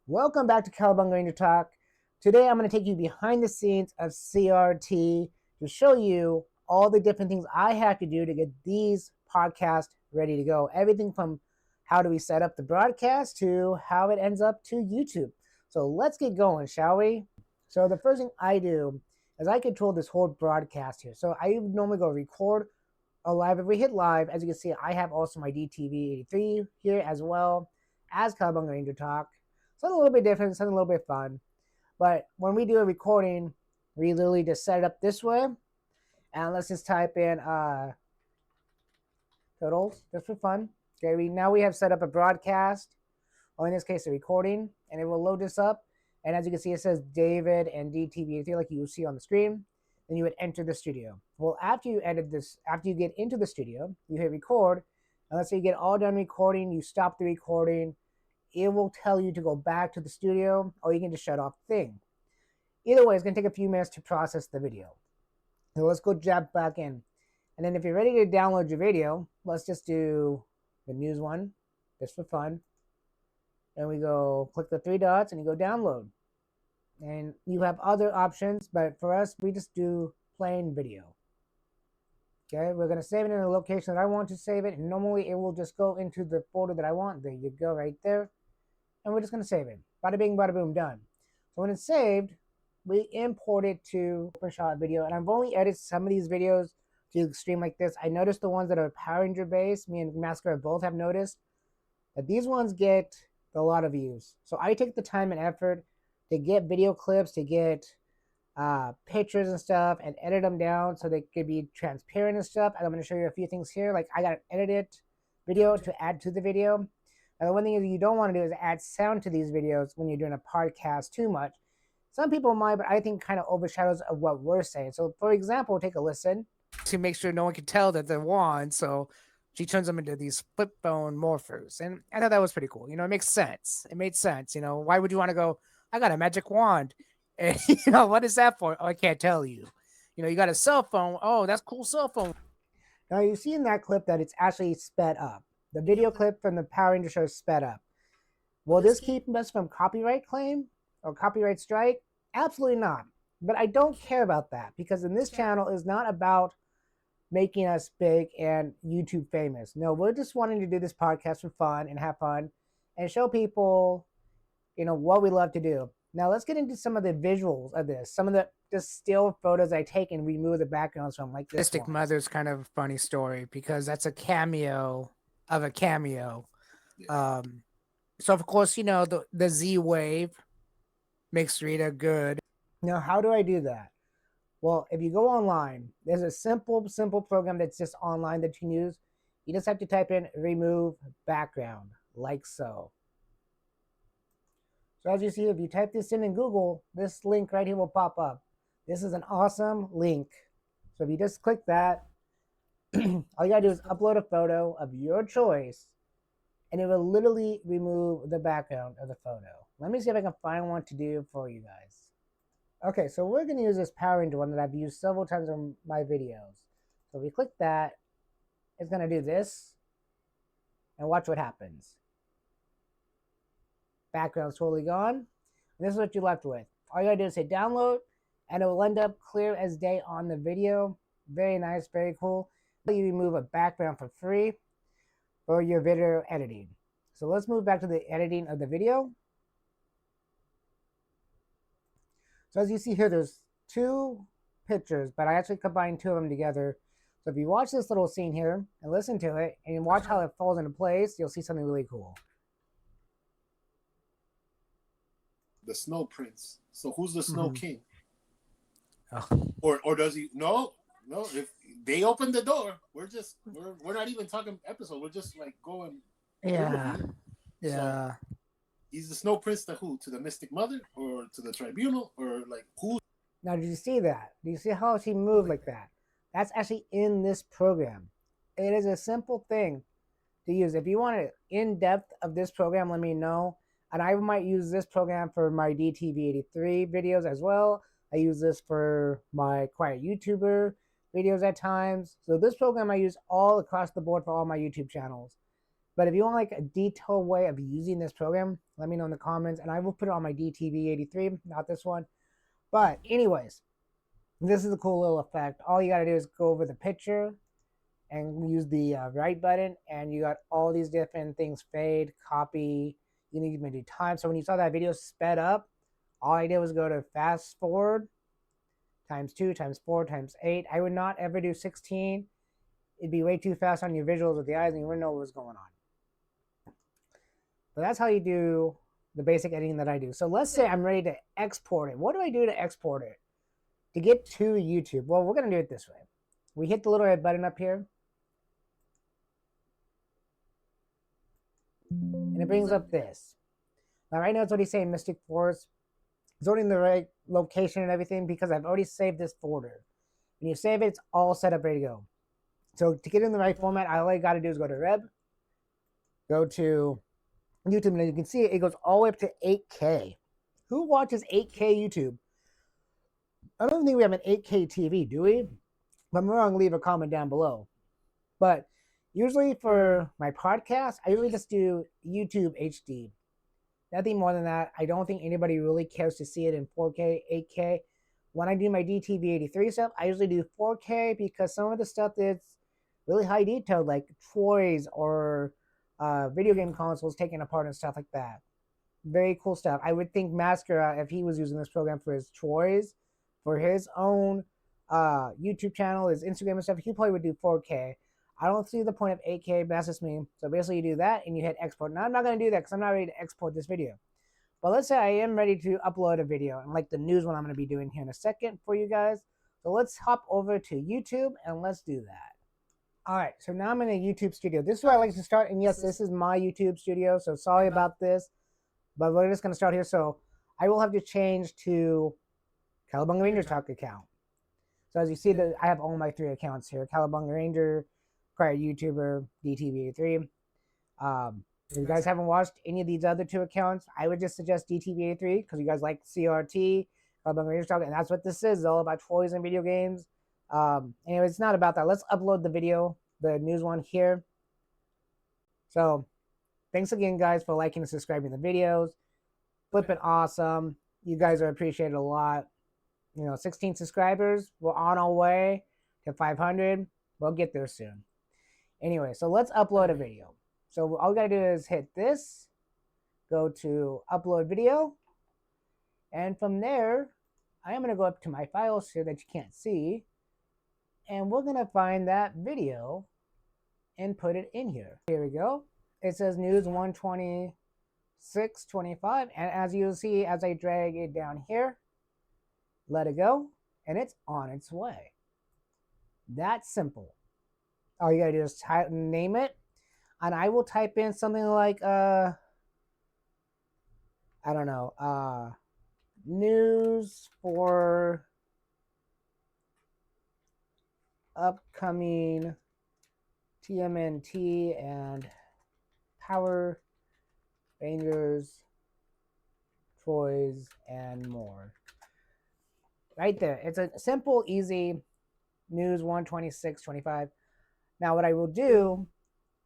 Welcome back to Cowabunga Ranger Talk. Today I'm going to take you behind the scenes of CRT to show you all the different things I have to do to get these podcasts ready to go. Everything from how do we set up the broadcast to how it ends up to YouTube. So let's get going, shall we? So the first thing I do is I control this whole broadcast here. So I normally go record a live. If we hit live, as you can see, I have also my DTV83 here as well as Cowabunga Ranger Talk. Something a little bit different, something a little bit fun. But when we do a recording, we literally just set it up this way. And let's just type in totals just for fun. Okay, now we have set up a broadcast, or in this case, a recording, and it will load this up. And as you can see, it says David and DTV like you see on the screen. Then you would enter the studio. Well, after you edit this, after you get into the studio, you hit record. And let's say you get all done recording, you stop the recording, it will tell you to go back to the studio, or you can just shut off the thing. Either way, it's going to take a few minutes to process the video. So let's go jump back in. And then if you're ready to download your video, let's just do the news one, just for fun. And we go click the three dots and you go download. And you have other options, but for us, we just do plain video. Okay, we're going to save it in the location that I want to save it. And normally it will just go into the folder that I want. There you go, right there. And we're just going to save it. Bada bing, bada boom, done. So when it's saved, we import it to OpenShot Video. And I've only edited some of these videos to stream like this. I noticed the ones that are Power Ranger based, me and Mascara both have noticed that these ones get a lot of views. So I take the time and effort to get video clips, to get pictures and stuff, and edit them down so they could be transparent and stuff. And I'm going to show you a few things here. Like I got an edited video to add to the video. And the one thing you don't want to do is add sound to these videos when you're doing a podcast too much. Some people might, but I think kind of overshadows of what we're saying. So for example, take a listen to make sure no one can tell that they're wands. So she turns them into these flip phone morphers. And I thought that was pretty cool. You know, it makes sense. It made sense. You know, why would you want to go, I got a magic wand. And, you know, what is that for? Oh, I can't tell you. You know, you got a cell phone. Oh, that's cool cell phone. Now you see in that clip that it's actually sped up. The video clip from the Power Ranger show is sped up. Will this keep us from copyright claim or copyright strike? Absolutely not. But I don't care about that because in this channel is not about making us big and YouTube famous. No, we're just wanting to do this podcast for fun and have fun and show people, you know, what we love to do. Now let's get into some of the visuals of this. Some of the just still photos I take and remove the backgrounds from, like this Mystic one. Mother's kind of a funny story because that's a cameo of a cameo. Yeah. So of course, you know, the Z wave makes Rita good. Now, how do I do that? Well, if you go online, there's a simple program that's just online that you can use. You just have to type in remove background, like so. So as you see, if you type this in Google, this link right here will pop up. This is an awesome link. So if you just click that, all you gotta do is upload a photo of your choice, and it will literally remove the background of the photo. Let me see if I can find one to do for you guys. Okay, so we're gonna use this Power Ranger one that I've used several times in my videos. So if we click that, it's gonna do this, and watch what happens. Background's totally gone. And this is what you're left with. All you gotta do is hit download, and it will end up clear as day on the video. Very nice, very cool. You remove a background for free for your video editing. So let's move back to the editing of the video. So as you see here, there's two pictures, but I actually combined two of them together. So if you watch this little scene here and listen to it and you watch how it falls into place, you'll see something really cool. The Snow Prince. So who's the Snow King? Oh. Or does he? No. If they open the door, we're not even talking episode. We're just like going. Yeah. Overview. Yeah. So he's the Snow Prince to who? To the Mystic Mother or to the Tribunal or like who? Now, did you see that? Do you see how she moved like that? That's actually in this program. It is a simple thing to use. If you want an in-depth of this program, let me know. And I might use this program for my DTV83 videos as well. I use this for my Quiet YouTuber videos at times. So this program I use all across the board for all my YouTube channels. But if you want like a detailed way of using this program, let me know in the comments, and I will put it on my DTV83, not this one. But anyways, this is a cool little effect. All you got to do is go over the picture and use the right button, and you got all these different things: fade, copy. You need to do time. So when you saw that video sped up, all I did was go to fast forward times 2 times 4 times 8. I would not ever do 16. It'd be way too fast on your visuals with the eyes, and you wouldn't know what was going on. But that's how you do the basic editing that I do. So let's say I'm ready to export it. What do I do to export it? To get to YouTube? Well, we're going to do it this way. We hit the little red button up here, and it brings up this. Now, right now it's already saying Mystic Forest. It's already in the right location and everything because I've already saved this folder. When you save it, it's all set up, ready to go. So to get in the right format, all I got to do is go to Reb, go to YouTube, and you can see it goes all the way up to 8K. Who watches 8K YouTube? I don't think we have an 8K TV, do we? If I'm wrong, leave a comment down below. But usually for my podcast, I usually just do YouTube HD. Nothing more than that. I don't think anybody really cares to see it in 4K, 8K. When I do my DTV83 stuff, I usually do 4K because some of the stuff that's really high detailed, like toys or video game consoles taken apart and stuff like that. Very cool stuff. I would think Mascara, if he was using this program for his toys, for his own YouTube channel, his Instagram and stuff, he probably would do 4K. I don't see the point of 8K, but that's just me. So basically you do that and you hit export. Now I'm not going to do that because I'm not ready to export this video. But let's say I am ready to upload a video, and like the news one I'm going to be doing here in a second for you guys. So let's hop over to YouTube and let's do that. All right, so now I'm in a YouTube studio. This is where I like to start. And yes, this is my YouTube studio, so sorry about this. But we're just going to start here. So I will have to change to Cowabunga Ranger Talk account. So as you see, I have all my 3 accounts here. Cowabunga Ranger, prior YouTuber, DTV83. If you guys haven't watched any of these other 2 accounts, I would just suggest DTV83 because you guys like CRT, Cowabunga Ranger Talk, and that's what this is. It's all about toys and video games. Anyway, it's not about that. Let's upload the video, the news one here. So thanks again, guys, for liking and subscribing to the videos. Flipping awesome. You guys are appreciated a lot. 16 subscribers. We're on our way to 500. We'll get there soon. Anyway, so let's upload a video. So all we got to do is hit this, go to upload video, and from there, I am going to go up to my files here that you can't see, and we're going to find that video and put it in here. Here we go. It says News 126.25, and as you'll see, as I drag it down here, let it go, and it's on its way. That's simple. All you gotta do is name it, and I will type in something like I don't know, news for upcoming TMNT and Power Rangers toys and more. Right there. It's a simple, easy News 126.25. Now what I will do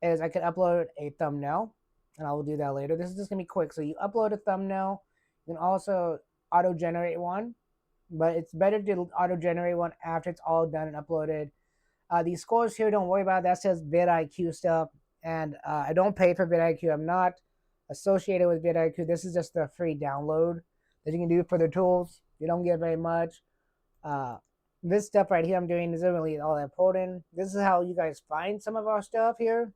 is I could upload a thumbnail, and I will do that later. This is just going to be quick. So you upload a thumbnail. You can also auto-generate one, but it's better to auto-generate one after it's all done and uploaded. These scores here, don't worry about it. That says vidIQ stuff, and I don't pay for vidIQ. I'm not associated with vidIQ. This is just a free download that you can do for the tools. You don't get very much. This stuff right here I'm doing isn't really all that important. This is how you guys find some of our stuff here.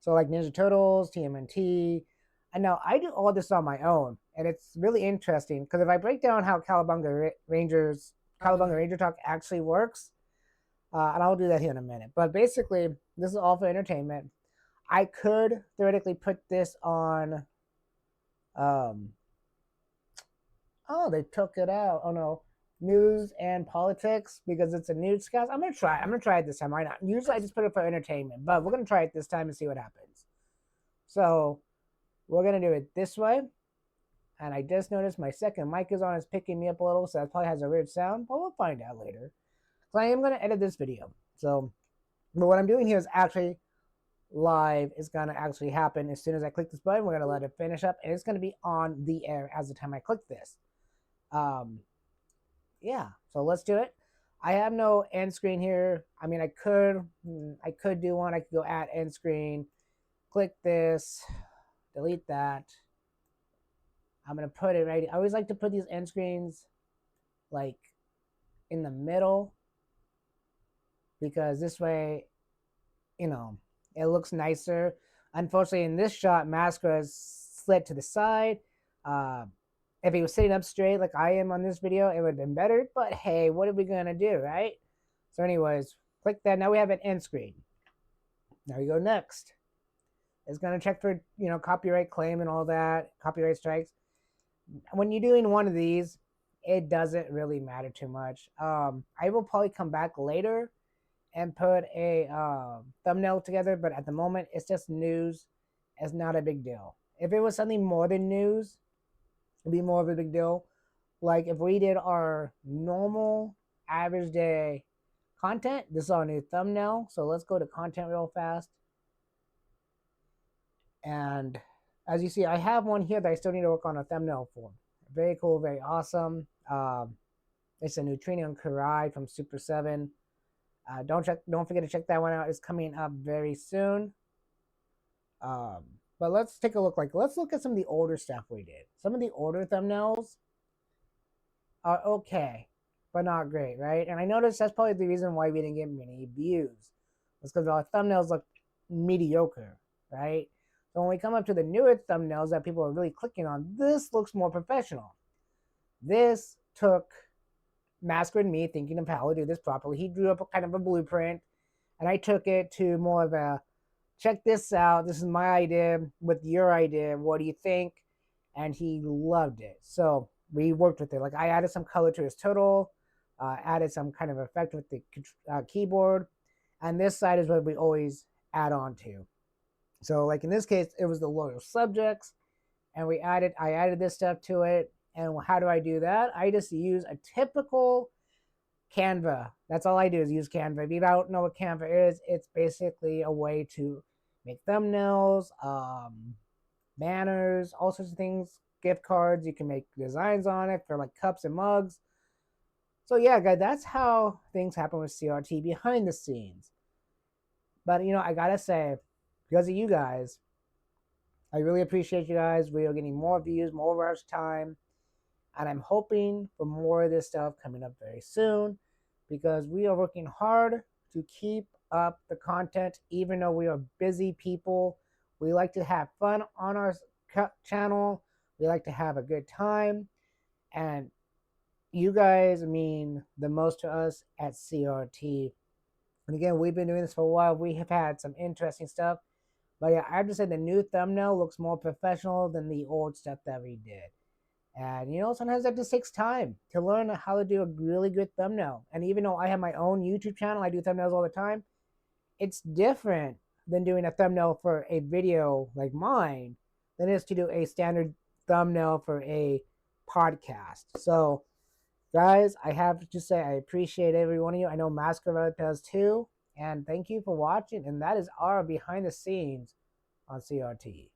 So like Ninja Turtles, TMNT. And now I do all this on my own. And it's really interesting because if I break down how Cowabunga Ranger Talk actually works, and I'll do that here in a minute. But basically, this is all for entertainment. I could theoretically put this on oh, they took it out. Oh no. News and politics because it's a newscast. I'm gonna try it this time. Why not? Usually I just put it for entertainment, but we're gonna try it this time and see what happens. So we're gonna do it this way. And I just noticed my second mic is on. It's picking me up a little, so that probably has a weird sound, but we'll find out later. So I am gonna edit this video. So but what I'm doing here is actually live is going to actually happen as soon as I click this button. We're going to let it finish up, and it's going to be on the air as the time I click this. Um, yeah, so let's do it. I have no end screen here. I mean, I could do one. I could go add end screen, click this, delete that. I'm gonna put it right. I always like to put these end screens like in the middle because this way, you know, it looks nicer. Unfortunately, in this shot, Masker is slid to the side. Uh, if he was sitting up straight like I am on this video, it would have been better. But hey, what are we gonna do, right? So, anyways, click that. Now we have an end screen. Now we go next. It's gonna check for copyright claim and all that, copyright strikes. When you're doing one of these, it doesn't really matter too much. I will probably come back later and put a thumbnail together, but at the moment, it's just news. It's not a big deal. If it was something more than news, it'd be more of a big deal. Like if we did our normal average day content, this is our new thumbnail. So let's go to content real fast. And as you see, I have one here that I still need to work on a thumbnail for. Very cool, very awesome. It's a Neutrino Karai from Super 7. Don't forget to check that one out. It's coming up very soon. But let's take a look. Let's look at some of the older stuff we did. Some of the older thumbnails are okay, but not great, right? And I noticed that's probably the reason why we didn't get many views. It's because our thumbnails look mediocre, right? So when we come up to the newer thumbnails that people are really clicking on, this looks more professional. This took Masker and me thinking of how to do this properly. He drew up a kind of a blueprint, and I took it to more of a check this out. This is my idea with your idea. What do you think? And he loved it. So we worked with it. Like I added some color to his total, added some kind of effect with the keyboard, and this side is what we always add on to. So like in this case, it was the loyal subjects, and I added this stuff to it. And how do I do that? I just use a typical Canva. That's all I do is use Canva. If you don't know what Canva is, it's basically a way to make thumbnails, banners, all sorts of things, gift cards. You can make designs on it for like cups and mugs. So yeah, guys, that's how things happen with CRT behind the scenes. But I gotta say, because of you guys, I really appreciate you guys. We are getting more views, more watch time, and I'm hoping for more of this stuff coming up very soon because we are working hard to keep up the content, even though we are busy people. We like to have fun on our channel. We like to have a good time. And you guys mean the most to us at CRT. And again, we've been doing this for a while. We have had some interesting stuff. But yeah, I have to say the new thumbnail looks more professional than the old stuff that we did. And sometimes that just takes time to learn how to do a really good thumbnail. And even though I have my own YouTube channel, I do thumbnails all the time, it's different than doing a thumbnail for a video like mine than it is to do a standard thumbnail for a podcast. So, guys, I have to say I appreciate every one of you. I know Masquerade does too. And thank you for watching. And that is our behind the scenes on CRT.